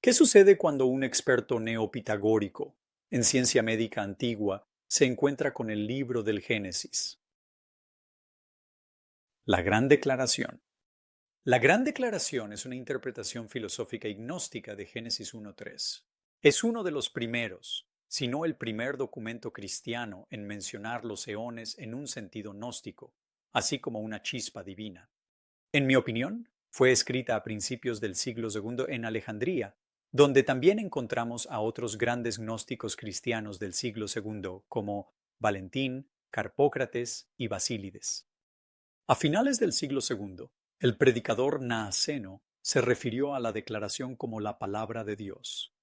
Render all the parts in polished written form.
¿Qué sucede cuando un experto neopitagórico en ciencia médica antigua se encuentra con el libro del Génesis? La Gran Declaración. La Gran Declaración es una interpretación filosófica y gnóstica de Génesis 1:3. Es uno de los primeros, si no el primer documento cristiano en mencionar los eones en un sentido gnóstico, así como una chispa divina. En mi opinión, fue escrita a principios del siglo II en Alejandría, donde también encontramos a otros grandes gnósticos cristianos del siglo II como Valentín, Carpócrates y Basílides. A finales del siglo II, el predicador naaseno se refirió a la declaración como la palabra de Dios.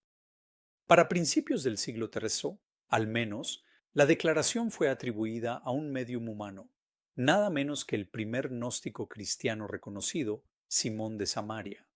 Para principios del siglo III, al menos, la declaración fue atribuida a un medium humano, nada menos que el primer gnóstico cristiano reconocido, Simón de Samaria.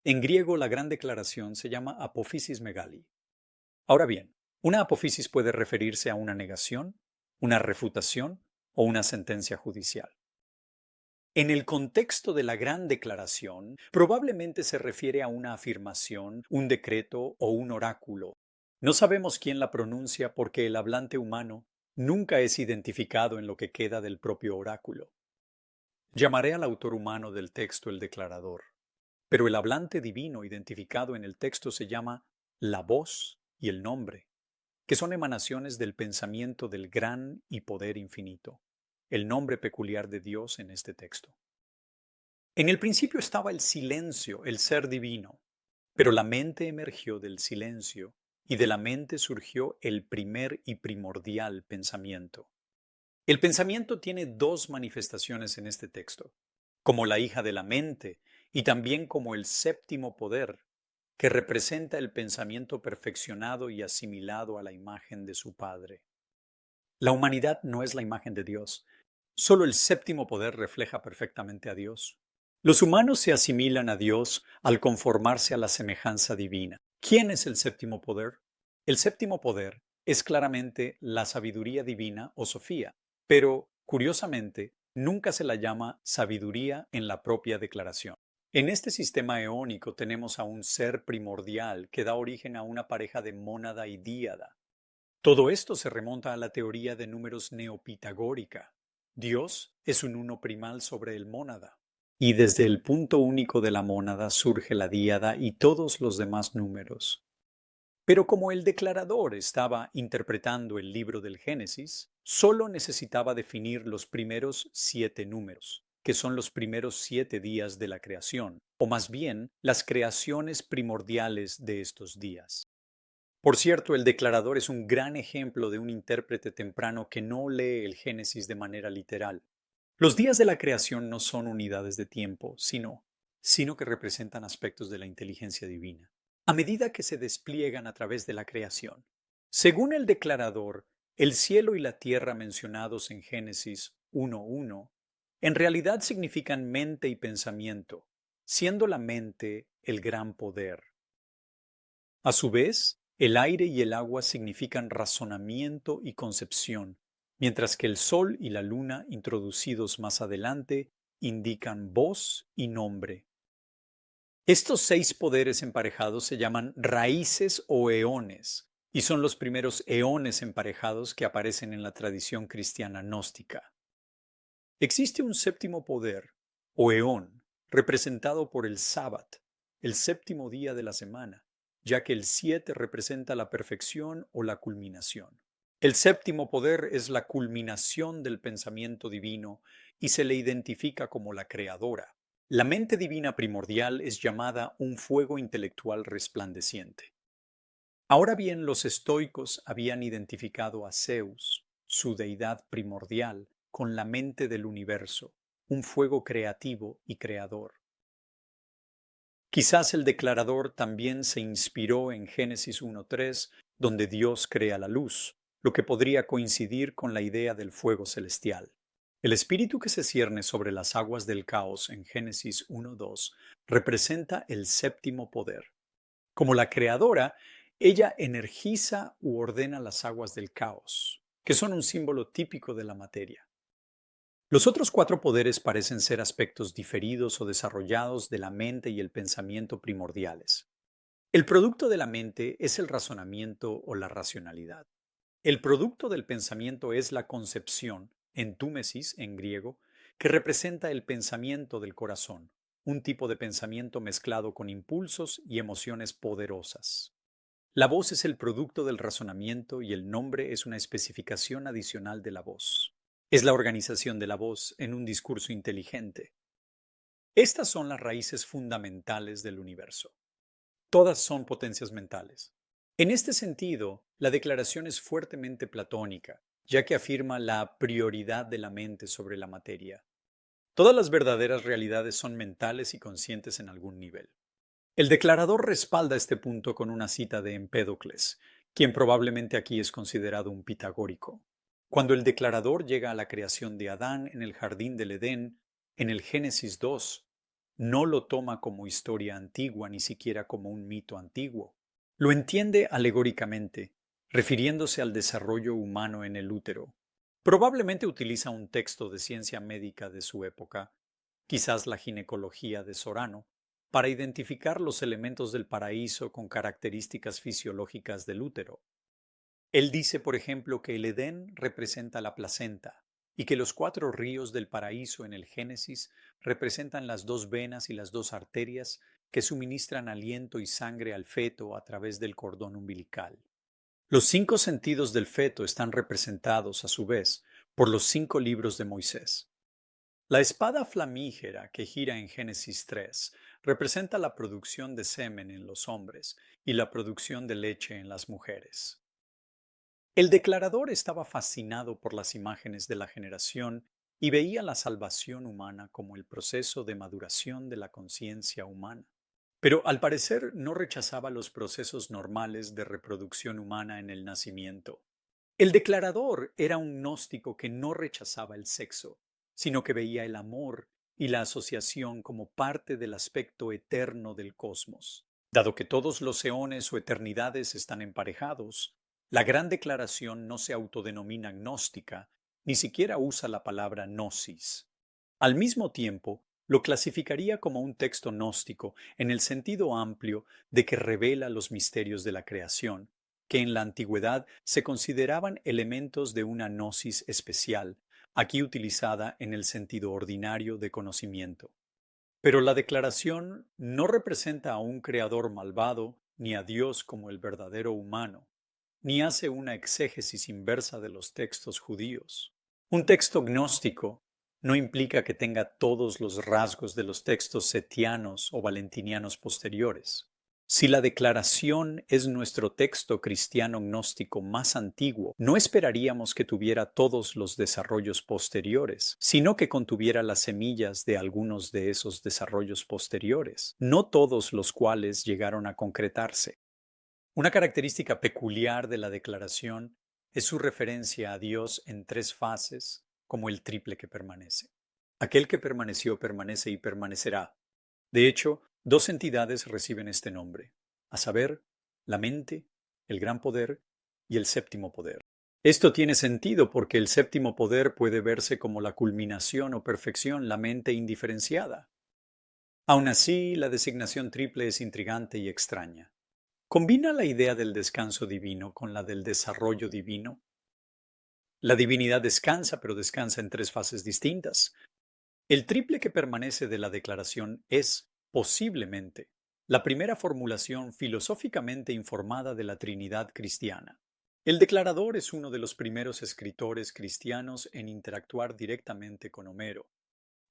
En griego, la gran declaración se llama apophysis megali. Ahora bien, una apófisis puede referirse a una negación, una refutación o una sentencia judicial. En el contexto de la Gran Declaración, probablemente se refiere a una afirmación, un decreto o un oráculo. No sabemos quién la pronuncia porque el hablante humano nunca es identificado en lo que queda del propio oráculo. Llamaré al autor humano del texto el declarador, pero el hablante divino identificado en el texto se llama la voz y el nombre, que son emanaciones del pensamiento del gran y poder infinito, el nombre peculiar de Dios en este texto. En el principio estaba el silencio, el ser divino, pero la mente emergió del silencio y de la mente surgió el primer y primordial pensamiento. El pensamiento tiene dos manifestaciones en este texto, como la hija de la mente y también como el séptimo poder, que representa el pensamiento perfeccionado y asimilado a la imagen de su Padre. La humanidad no es la imagen de Dios, solo el séptimo poder refleja perfectamente a Dios. Los humanos se asimilan a Dios al conformarse a la semejanza divina. ¿Quién es el séptimo poder? El séptimo poder es claramente la sabiduría divina o Sofía, pero, curiosamente, nunca se la llama sabiduría en la propia declaración. En este sistema eónico tenemos a un ser primordial que da origen a una pareja de mónada y díada. Todo esto se remonta a la teoría de números neopitagórica. Dios es un uno primal sobre el mónada, y desde el punto único de la mónada surge la díada y todos los demás números. Pero como el declarador estaba interpretando el libro del Génesis, solo necesitaba definir los primeros 7 números, que son los primeros 7 días de la creación, o más bien las creaciones primordiales de estos días. Por cierto, el declarador es un gran ejemplo de un intérprete temprano que no lee el Génesis de manera literal. Los días de la creación no son unidades de tiempo, sino que representan aspectos de la inteligencia divina, a medida que se despliegan a través de la creación. Según el declarador, el cielo y la tierra mencionados en Génesis 1:1 en realidad significan mente y pensamiento, siendo la mente el gran poder. A su vez, el aire y el agua significan razonamiento y concepción, mientras que el sol y la luna, introducidos más adelante, indican voz y nombre. Estos 6 poderes emparejados se llaman raíces o eones, y son los primeros eones emparejados que aparecen en la tradición cristiana gnóstica. Existe un séptimo poder, o eón, representado por el sábat, el séptimo día de la semana, ya que el 7 representa la perfección o la culminación. El séptimo poder es la culminación del pensamiento divino y se le identifica como la creadora. La mente divina primordial es llamada un fuego intelectual resplandeciente. Ahora bien, los estoicos habían identificado a Zeus, su deidad primordial, con la mente del universo, un fuego creativo y creador. Quizás el declarador también se inspiró en Génesis 1:3, donde Dios crea la luz, lo que podría coincidir con la idea del fuego celestial. El espíritu que se cierne sobre las aguas del caos en Génesis 1:2 representa el séptimo poder. Como la creadora, ella energiza u ordena las aguas del caos, que son un símbolo típico de la materia. Los otros cuatro poderes parecen ser aspectos diferidos o desarrollados de la mente y el pensamiento primordiales. El producto de la mente es el razonamiento o la racionalidad. El producto del pensamiento es la concepción, entúmesis en griego, que representa el pensamiento del corazón, un tipo de pensamiento mezclado con impulsos y emociones poderosas. La voz es el producto del razonamiento y el nombre es una especificación adicional de la voz. Es la organización de la voz en un discurso inteligente. Estas son las raíces fundamentales del universo. Todas son potencias mentales. En este sentido, la declaración es fuertemente platónica, ya que afirma la prioridad de la mente sobre la materia. Todas las verdaderas realidades son mentales y conscientes en algún nivel. El declarador respalda este punto con una cita de Empédocles, quien probablemente aquí es considerado un pitagórico. Cuando el declarador llega a la creación de Adán en el jardín del Edén, en el Génesis 2, no lo toma como historia antigua ni siquiera como un mito antiguo. Lo entiende alegóricamente, refiriéndose al desarrollo humano en el útero. Probablemente utiliza un texto de ciencia médica de su época, quizás la ginecología de Sorano, para identificar los elementos del paraíso con características fisiológicas del útero. Él dice, por ejemplo, que el Edén representa la placenta y que los cuatro ríos del paraíso en el Génesis representan las dos venas y las dos arterias que suministran aliento y sangre al feto a través del cordón umbilical. Los 5 sentidos del feto están representados, a su vez, por los 5 libros de Moisés. La espada flamígera que gira en Génesis 3 representa la producción de semen en los hombres y la producción de leche en las mujeres. El declarador estaba fascinado por las imágenes de la generación y veía la salvación humana como el proceso de maduración de la conciencia humana. Pero al parecer no rechazaba los procesos normales de reproducción humana en el nacimiento. El declarador era un gnóstico que no rechazaba el sexo, sino que veía el amor y la asociación como parte del aspecto eterno del cosmos. Dado que todos los eones o eternidades están emparejados, la gran declaración no se autodenomina gnóstica, ni siquiera usa la palabra gnosis. Al mismo tiempo, lo clasificaría como un texto gnóstico en el sentido amplio de que revela los misterios de la creación, que en la antigüedad se consideraban elementos de una gnosis especial, aquí utilizada en el sentido ordinario de conocimiento. Pero la declaración no representa a un creador malvado ni a Dios como el verdadero humano, ni hace una exégesis inversa de los textos judíos. Un texto gnóstico no implica que tenga todos los rasgos de los textos setianos o valentinianos posteriores. Si la declaración es nuestro texto cristiano gnóstico más antiguo, no esperaríamos que tuviera todos los desarrollos posteriores, sino que contuviera las semillas de algunos de esos desarrollos posteriores, no todos los cuales llegaron a concretarse. Una característica peculiar de la declaración es su referencia a Dios en 3 fases, como el triple que permanece. Aquel que permaneció, permanece y permanecerá. De hecho, 2 entidades reciben este nombre, a saber, la mente, el gran poder y el séptimo poder. Esto tiene sentido porque el séptimo poder puede verse como la culminación o perfección, la mente indiferenciada. Aún así, la designación triple es intrigante y extraña. ¿Combina la idea del descanso divino con la del desarrollo divino? La divinidad descansa, pero descansa en 3 fases distintas. El triple que permanece de la declaración es, posiblemente, la primera formulación filosóficamente informada de la Trinidad cristiana. El declarador es uno de los primeros escritores cristianos en interactuar directamente con Homero.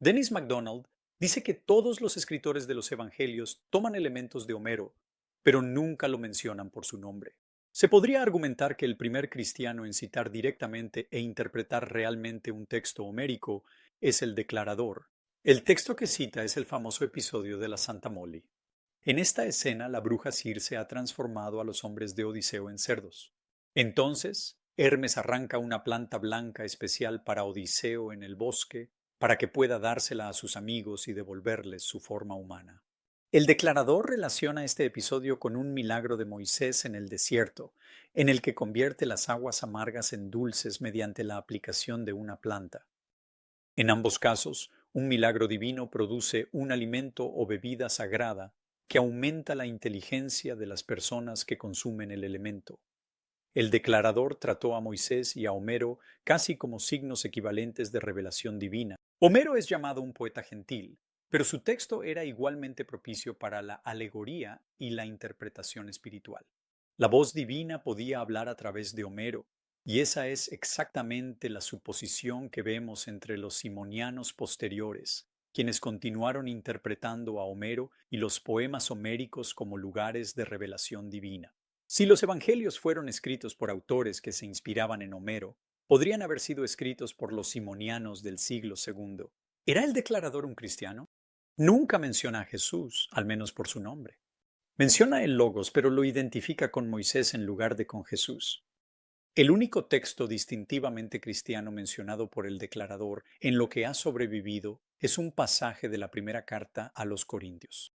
Dennis MacDonald dice que todos los escritores de los Evangelios toman elementos de Homero, pero nunca lo mencionan por su nombre. Se podría argumentar que el primer cristiano en citar directamente e interpretar realmente un texto homérico es el declarador. El texto que cita es el famoso episodio de la Santa Molly. En esta escena, la bruja Circe ha transformado a los hombres de Odiseo en cerdos. Entonces, Hermes arranca una planta blanca especial para Odiseo en el bosque, para que pueda dársela a sus amigos y devolverles su forma humana. El declarador relaciona este episodio con un milagro de Moisés en el desierto, en el que convierte las aguas amargas en dulces mediante la aplicación de una planta. En ambos casos, un milagro divino produce un alimento o bebida sagrada que aumenta la inteligencia de las personas que consumen el elemento. El declarador trató a Moisés y a Homero casi como signos equivalentes de revelación divina. Homero es llamado un poeta gentil, pero su texto era igualmente propicio para la alegoría y la interpretación espiritual. La voz divina podía hablar a través de Homero, y esa es exactamente la suposición que vemos entre los simonianos posteriores, quienes continuaron interpretando a Homero y los poemas homéricos como lugares de revelación divina. Si los evangelios fueron escritos por autores que se inspiraban en Homero, podrían haber sido escritos por los simonianos del siglo II. ¿Era el declarador un cristiano? Nunca menciona a Jesús, al menos por su nombre. Menciona el Logos, pero lo identifica con Moisés en lugar de con Jesús. El único texto distintivamente cristiano mencionado por el declarador en lo que ha sobrevivido es un pasaje de la primera carta a los Corintios.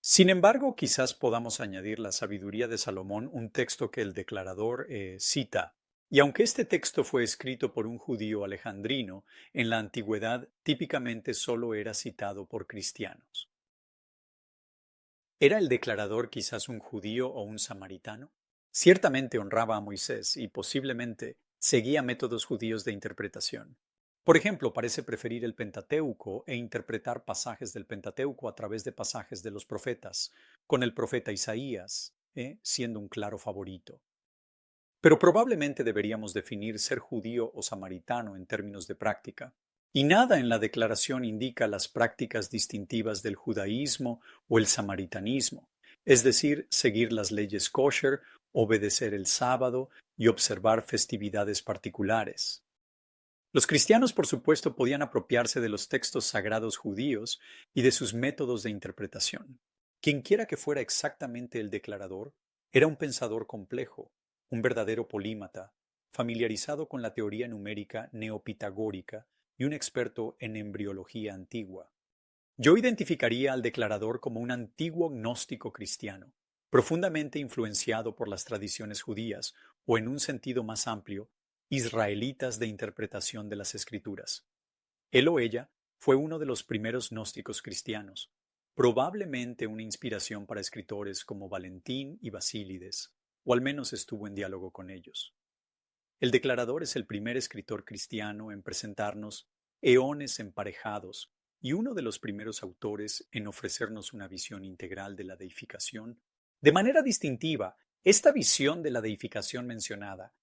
Sin embargo, quizás podamos añadir la sabiduría de Salomón, un texto que el declarador cita. Y aunque este texto fue escrito por un judío alejandrino, en la antigüedad típicamente solo era citado por cristianos. ¿Era el declarador quizás un judío o un samaritano? Ciertamente honraba a Moisés y posiblemente seguía métodos judíos de interpretación. Por ejemplo, parece preferir el Pentateuco e interpretar pasajes del Pentateuco a través de pasajes de los profetas, con el profeta Isaías siendo un claro favorito. Pero probablemente deberíamos definir ser judío o samaritano en términos de práctica. Y nada en la declaración indica las prácticas distintivas del judaísmo o el samaritanismo, es decir, seguir las leyes kosher, obedecer el sábado y observar festividades particulares. Los cristianos, por supuesto, podían apropiarse de los textos sagrados judíos y de sus métodos de interpretación. Quienquiera que fuera exactamente el declarador, era un pensador complejo, un verdadero polímata, familiarizado con la teoría numérica neopitagórica y un experto en embriología antigua. Yo identificaría al declarador como un antiguo gnóstico cristiano, profundamente influenciado por las tradiciones judías, o en un sentido más amplio, israelitas de interpretación de las Escrituras. Él o ella fue uno de los primeros gnósticos cristianos, probablemente una inspiración para escritores como Valentín y Basílides, o al menos estuvo en diálogo con ellos. El declarador es el primer escritor cristiano en presentarnos eones emparejados y uno de los primeros autores en ofrecernos una visión integral de la deificación. De manera distintiva, esta visión de la deificación mencionada,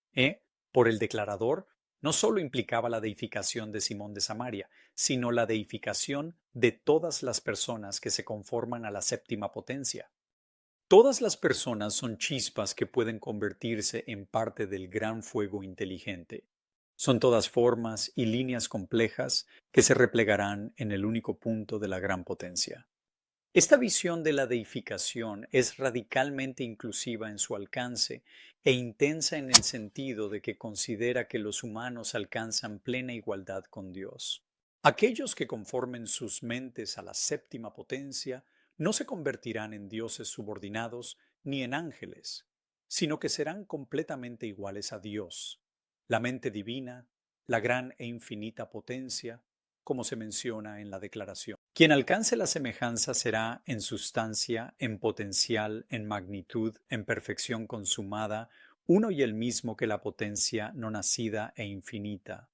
por el declarador, no solo implicaba la deificación de Simón de Samaria, sino la deificación de todas las personas que se conforman a la séptima potencia. Todas las personas son chispas que pueden convertirse en parte del gran fuego inteligente. Son todas formas y líneas complejas que se replegarán en el único punto de la gran potencia. Esta visión de la deificación es radicalmente inclusiva en su alcance e intensa en el sentido de que considera que los humanos alcanzan plena igualdad con Dios. Aquellos que conformen sus mentes a la séptima potencia no se convertirán en dioses subordinados ni en ángeles, sino que serán completamente iguales a Dios, la mente divina, la gran e infinita potencia, como se menciona en la declaración. Quien alcance la semejanza será en sustancia, en potencial, en magnitud, en perfección consumada, uno y el mismo que la potencia no nacida e infinita.